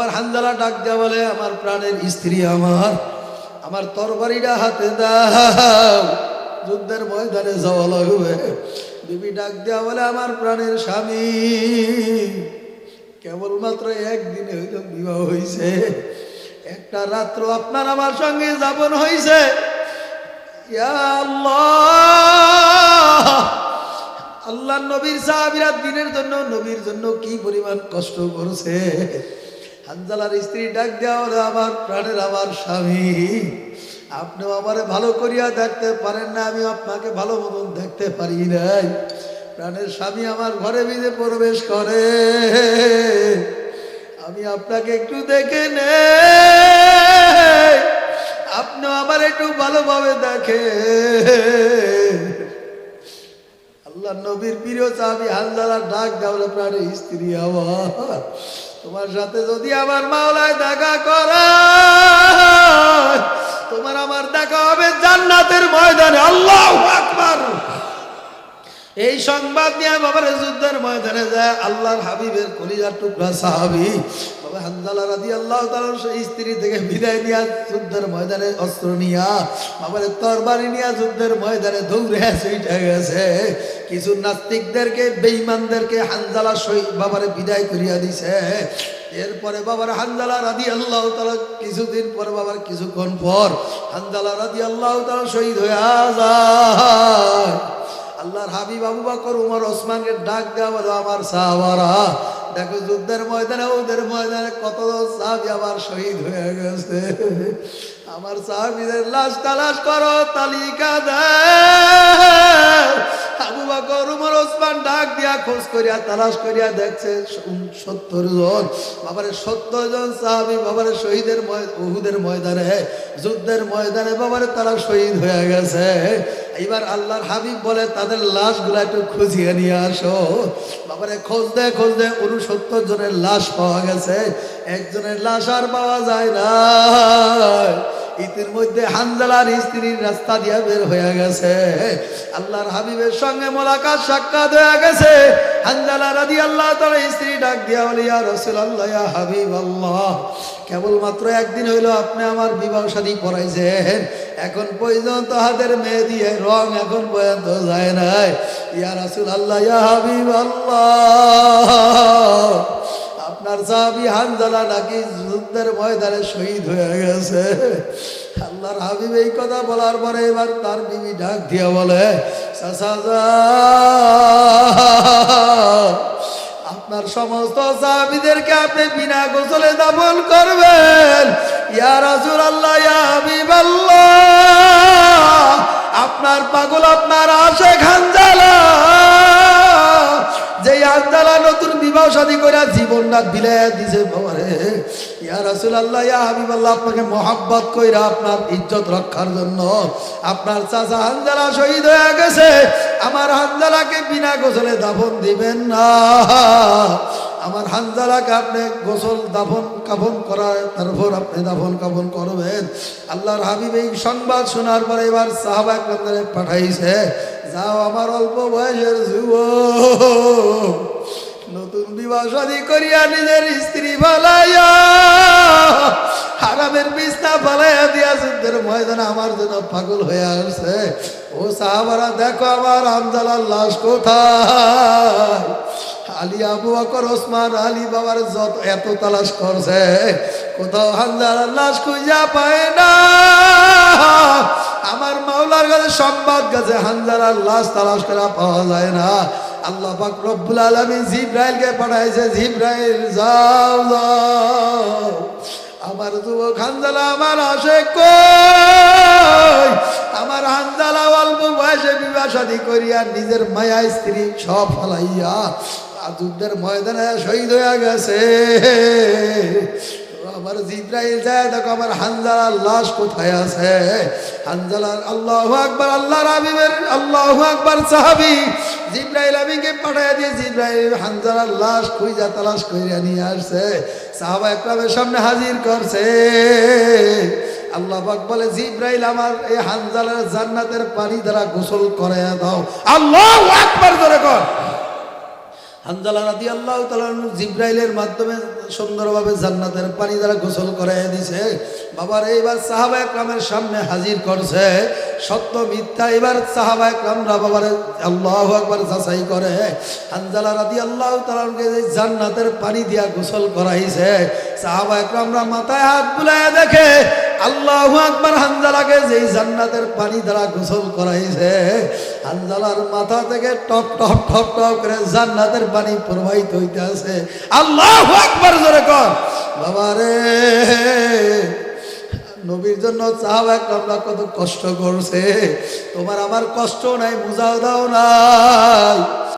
বাবার হানজালা ডাক দেয়া বলে, আমার প্রাণের স্ত্রী, আমার তরবারিটা হাতে দাও, যুদ্ধের ময়দানে যাওয়া লাগবে। বিবি ডাক দেয়া বলে, আমার প্রাণের স্বামী, কেবলমাত্র একদিনে হইল বিবাহ হয়েছে, একটা রাত্র আপনার আমার সঙ্গে যাপন হয়েছে। ইয়া আল্লাহ, আল্লাহ নবীর সাহাবীরা দিনের জন্য, নবীর জন্য কি পরিমাণ কষ্ট করছে। হানজালার স্ত্রী ডাক দেওয়া হলো, আমার প্রাণের আমার স্বামী, আপনিও আমারে ভালো করিয়া দেখতে পারেন না, আমি আপনাকে ভালো মতন দেখতে পারি নাই। প্রাণের স্বামী আমার ঘরে ভিতরে প্রবেশ করে, আমি আপনাকে একটু দেখে নে, আপনিও আমার একটু ভালোভাবে দেখে। আল্লাহ নবীর প্রিয় সাহাবী হানজালা ডাক দেওয়া, প্রাণের স্ত্রী, আমার তোমার সাথে যদি আমার মাওলায় দেখা করায়, তোমার আমার দেখা হবে জান্নাতের ময়দানে। আল্লাহু আকবার। এই সংবাদ নিয়ে বাবার যুদ্ধের ময়দানে যায় আল্লাহর হাবিবের কলিজার টুকরা সাহাবী বাবা হানজালা রাদিয়াল্লাহু তাআলা সেই স্ত্রী থেকে বিদায় নিয়ে যুদ্ধের ময়দানে অস্ত্র নিয়া বাবার তরবারি নিয়ে যুদ্ধের ময়দানে দৌড়ে ছুটে গেছে। কিছু নাস্তিকদেরকে, বেঈমানদেরকে হানজালা শহীদ বাবারে বিদায় করিয়া দিছে। এরপরে বাবার হানজালা রাদিয়াল্লাহু তাআলা কিছুদিন পরে, বাবার কিছুক্ষণ পর হানজালা রাদিয়াল্লাহু তাআলা শহীদ হয়ে যায়। আল্লাহর হাবিব আবু বকর, উমর, ওসমানকে ডাক দেওয়া বলো, আমার সাহাবারা দেখো যুদ্ধের ময়দানে, ওদের ময়দানে কত সাহাবী আবার শহীদ হয়ে গেছে। আমার সাহাবীদের লাশ তালাশ করো, তালিকা দাও। আবু বকর, উমর, ওসমান ডাক দিয়া খোঁজ করিয়া তালাশ করিয়া দেখছে 70 জন, বাবারে 70 জন সাহাবী বাবারে শহীদের উহুদের ময়দানে, যুদ্ধের ময়দানে বাবারে তারা শহীদ হয়ে গেছে। এইবার আল্লাহর হাবিব বলে, তাদের লাশগুলা একটু খুঁজিয়ে নিয়ে আসো। বাবারে খোঁজ দেয় 69 জনের লাশ পাওয়া গেছে, একজনের লাশ আর পাওয়া যায় না। ইতিমধ্যে হানজালার স্ত্রীর রাস্তা দিয়া বের হয়ে গেছে, আল্লাহর হাবিবের সঙ্গে মোলাকাত সাক্ষাৎ হয়ে গেছে। হানজালা রাদিয়াল্লাহু তাআলা স্ত্রী ডাক দিয়া বলে, ইয়া রাসূলুল্লাহ, ইয়া হাবিবাল্লাহ, কেবলমাত্র একদিন হইল আপনি আমার বিবাহ শাদী করাইছেন, এখন পর্যন্ত হাতের মেহেদি রং এখন পর্যন্ত যায় নাই। ইয়া রাসূলুল্লাহ, ইয়া হাবিবাল্লাহ, আপনার সাহাবী হানজালা নাকি যুদ্ধের ময়দানে শহীদ হয়ে গেছে। আল্লাহর হাবিব এই কথা বলার পরে এবার তার বিবি ডাক দিয়া বলে, চাচা, আপনার সমস্ত সাহাবীদেরকে আপনি বিনা গোসলে দাফন করবেন। ইয়া রাসূলুল্লাহ, ইয়া হাবিবাল্লাহ, আপনার পাগল, আপনার আশিক হানজালা, যে হানজালা নতুন বিবাহ শাদী কইরা জীবনটা বিলায়া দিছে বাবারে। ইয়া রাসূলুল্লাহ, ইয়া হাবিবাল্লাহ, আপনাকে মোহাব্বত কইরা আপনার ইজ্জত রক্ষার জন্য আপনার চাচা হানজালা শহীদ হয়ে গেছে, আমার হানজালাকে বিনা গোসলে দাফন দিবেন না। আমার হানজালাকে আপনি গোসল দাফন কাফন করায় তারপর আপনি দাফন কাফন করবেন। আল্লাহর হাবিব এই সংবাদ শোনার পরে এবার সাহাবা একরামদের পাঠাইছে, যাও আমার অল্প বয়সের যুবক, নতুন বিবাহ শাদী করিয়া নিজের স্ত্রী ফালাইয়া হারামের বিছনা ফালাইয়া দিয়া যুদ্ধের ময়দানে আমার জন্য পাগল হয়ে আসছে। ও সাহাবারা, দেখো আমার হানজালার লাশ কোথায়? আলী, আবু বকর, ওসমান, আলী বাবার যত এত তালাশ করছে, কোথাও হানজালার লাশ খুঁজা পায় না। আমার মাওলার কাছে সংবাদ গেছে, হানজালার লাশ তালাশ করা পাওয়া যায় না। আল্লাহ পাক রব্বুল আলামিন জিবরাইলকে পাঠাইছে, জিবরাইল যাও যাও, আমার যুবক হানজালা, আমার আশিক কই? আমার হানজালা অল্প বয়সে বিবাহ শাদী করিয়া নিজের মায়া স্ত্রী সব ফলাইয়া যুদ্ধের ময়দানে শহীদ হয়ে গেছে। আমার জিবরাইল যায়, দেখো আমার হানজালার লাশ কোথায় আছে। হানজালার, আল্লাহু আকবার, আল্লাহর হাবিবের আল্লাহু আকবার সাহাবী জিবরাইল আমিনকে পাঠিয়ে দিয়ে জিবরাইল হানজালার লাশ খুঁজা তালাশ কইরা নিয়ে আসছে, সাহাবা একরামের সামনে হাজির করছে। আল্লাহ পাক বলে, জিবরাইল, আমার এই হানজালার জান্নাতের পানি দ্বারা গোসল করাইয়া দাও। আল্লাহু আকবার জোরে কর। হানজালা রাদিয়াল্লাহু তাআলা জিব্রাইলের মাধ্যমে সুন্দরভাবে জান্নাতের পানি দ্বারা গোসল করায় দিছে। বাবার এইবার সাহাবা একরামের সামনে হাজির করছে, সত্য মিথ্যা এবার সাহাবা একরামরা বাবার আল্লাহু আকবার যাচাই করে। হানজালা রাদিয়াল্লাহু তাআলাকে জান্নাতের পানি দিয়া গোসল করাইছে। সাহাবা একরামরা মাথায় হাত বুলায় দেখে আল্লাহু আকবার, হানজালাকে যেই জান্নাতের পানি দ্বারা গোসল করাইছে, হানজালার মাথা থেকে টপ টপ টপ টপ করে জান্নাতের পানি প্রবাহিত হইতে আছে। আল্লাহু আকবার জোরে কর বাবারে। নবীর জন্য সাহাবা একরামরা কত কষ্ট করছে, তোমার আমার কষ্ট নাই, মুজাও দাও নাই।